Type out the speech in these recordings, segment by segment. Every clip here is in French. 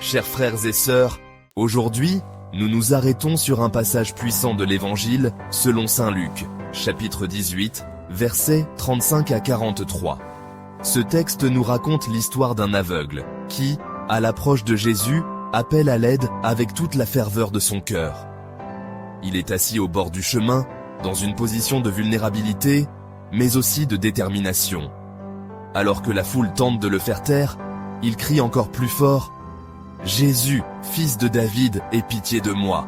Chers frères et sœurs, aujourd'hui, nous nous arrêtons sur un passage puissant de l'Évangile, selon saint Luc, chapitre 18, versets 35 à 43. Ce texte nous raconte l'histoire d'un aveugle, qui, à l'approche de Jésus, appelle à l'aide avec toute la ferveur de son cœur. Il est assis au bord du chemin, dans une position de vulnérabilité, mais aussi de détermination. Alors que la foule tente de le faire taire, il crie encore plus fort « Jésus, fils de David, aie pitié de moi !»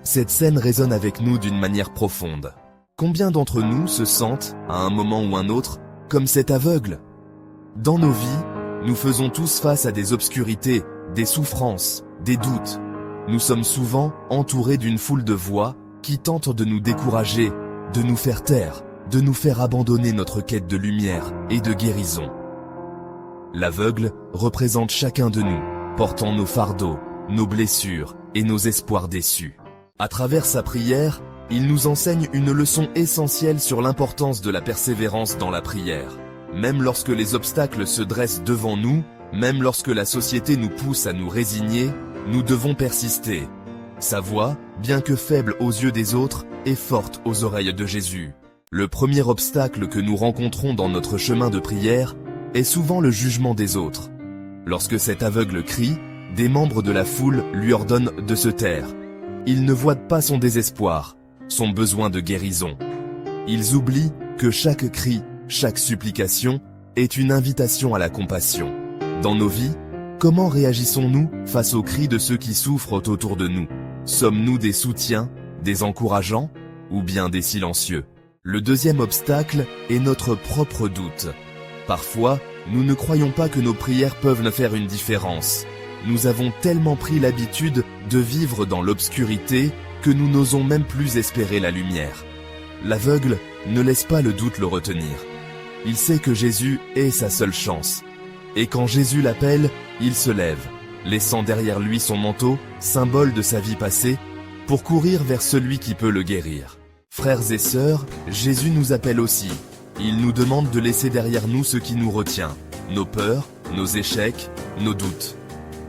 Cette scène résonne avec nous d'une manière profonde. Combien d'entre nous se sentent, à un moment ou un autre, comme cet aveugle? Dans nos vies, nous faisons tous face à des obscurités, des souffrances, des doutes. Nous sommes souvent entourés d'une foule de voix qui tentent de nous décourager, de nous faire taire, de nous faire abandonner notre quête de lumière et de guérison. L'aveugle représente chacun de nous, portant nos fardeaux, nos blessures et nos espoirs déçus. À travers sa prière, il nous enseigne une leçon essentielle sur l'importance de la persévérance dans la prière. Même lorsque les obstacles se dressent devant nous, même lorsque la société nous pousse à nous résigner, nous devons persister. Sa voix, bien que faible aux yeux des autres, est forte aux oreilles de Jésus. Le premier obstacle que nous rencontrons dans notre chemin de prière est souvent le jugement des autres. Lorsque cet aveugle crie, des membres de la foule lui ordonnent de se taire. Ils ne voient pas son désespoir, son besoin de guérison. Ils oublient que chaque cri, chaque supplication est une invitation à la compassion. Dans nos vies, comment réagissons-nous face aux cris de ceux qui souffrent autour de nous? Sommes-nous des soutiens, des encourageants, ou bien des silencieux? Le deuxième obstacle est notre propre doute. Parfois, nous ne croyons pas que nos prières peuvent faire une différence. Nous avons tellement pris l'habitude de vivre dans l'obscurité que nous n'osons même plus espérer la lumière. L'aveugle ne laisse pas le doute le retenir. Il sait que Jésus est sa seule chance. Et quand Jésus l'appelle, il se lève, laissant derrière lui son manteau, symbole de sa vie passée, pour courir vers celui qui peut le guérir. Frères et sœurs, Jésus nous appelle aussi. Il nous demande de laisser derrière nous ce qui nous retient, nos peurs, nos échecs, nos doutes.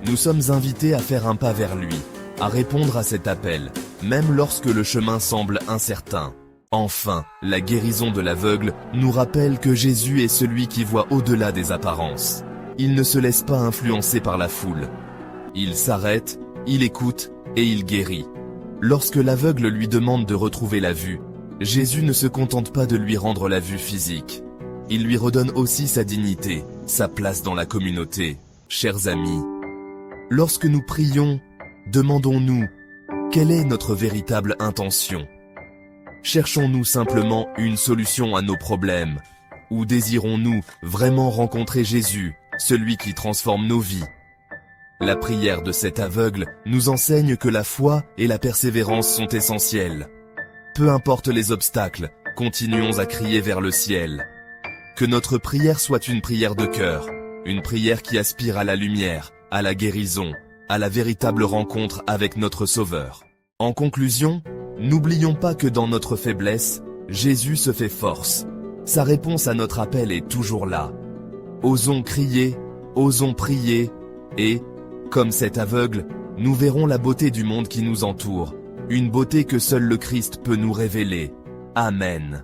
Nous sommes invités à faire un pas vers lui, à répondre à cet appel, même lorsque le chemin semble incertain. Enfin, la guérison de l'aveugle nous rappelle que Jésus est celui qui voit au-delà des apparences. Il ne se laisse pas influencer par la foule. Il s'arrête, il écoute et il guérit. Lorsque l'aveugle lui demande de retrouver la vue, Jésus ne se contente pas de lui rendre la vue physique. Il lui redonne aussi sa dignité, sa place dans la communauté. Chers amis, lorsque nous prions, demandons-nous, quelle est notre véritable intention? Cherchons-nous simplement une solution à nos problèmes? Ou désirons-nous vraiment rencontrer Jésus, celui qui transforme nos vies? La prière de cet aveugle nous enseigne que la foi et la persévérance sont essentielles. Peu importe les obstacles, continuons à crier vers le ciel. Que notre prière soit une prière de cœur, une prière qui aspire à la lumière, à la guérison, à la véritable rencontre avec notre Sauveur. En conclusion, n'oublions pas que dans notre faiblesse, Jésus se fait force. Sa réponse à notre appel est toujours là. Osons crier, osons prier, et, comme cet aveugle, nous verrons la beauté du monde qui nous entoure. Une beauté que seul le Christ peut nous révéler. Amen.